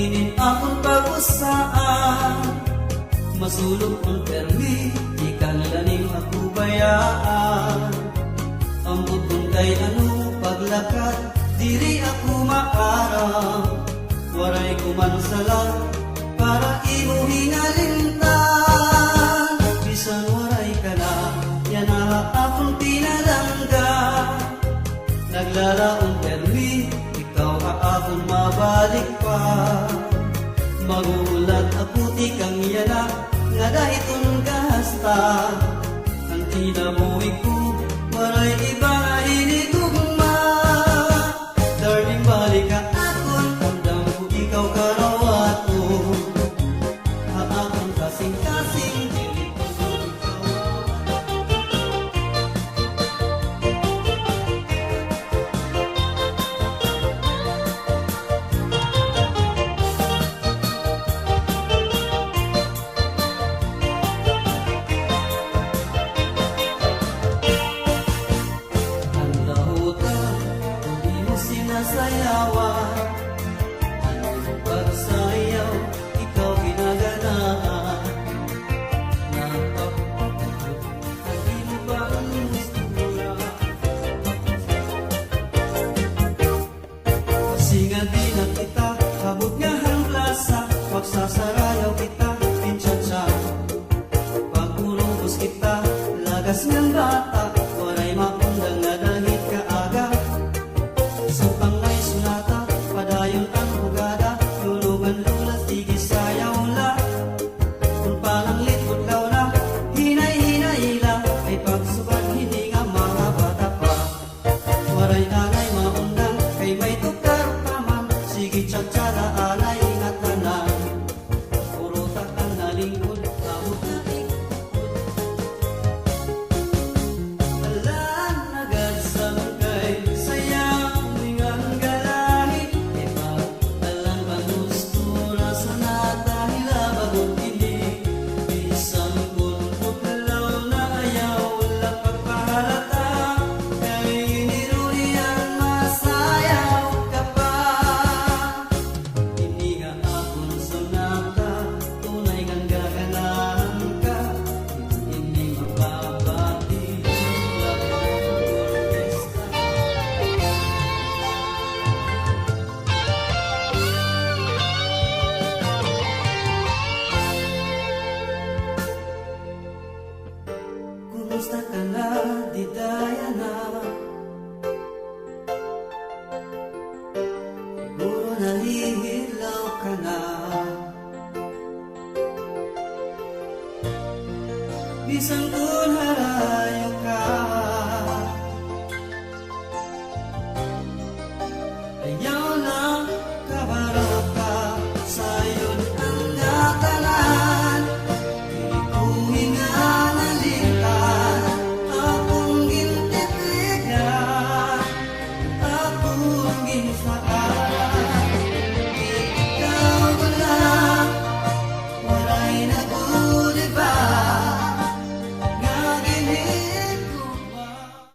Aminin akong pag-usaan, masulog ang permi, di ka laning ako bayaan. Ang butong kay ano paglakad, diri ako maarang. Waray ko man sala, para imo hinalimtan. Bisan waray ka na, yan na akong pinalangga. Naglaraong permi, ikaw akong mabalik pa. Magulat ako ti kang yana, nga dahiton gahasta. Ang tinabuhi ko, waray iba nga hinitugma. Darling, balik ka akon, andam ko ikaw karawato. Haakon kasing-kasing, dili ko ikaw. Sinasayawan, ano pagsayaw, ikaw ginaganahan. Napapagod, hindi mo ba ang istura? Kasi nga di na kita, kabot nga ang plasa. Magsasarayaw kita, pincha-cha. Pagpulubos kita, lagas ng bata. Waray makundang nga dahit ka aga. Sampang may sunata, padayon ang hugada. Lulugan lulas, tigis sayaw la. Kung palang litod daw na, hinay-hinay la. Ay pagsubad, hindi nga mga bata pa. Waray anay maundang, kay may tukar pa man. Sige tsatsara, anay ingat na. Puro takang nalingkod, amot na ikot. Alam na gadsang kay sayaw. Kumusta ka na, di daya na? Siguro nahihilaw ka na. Bisan kung harap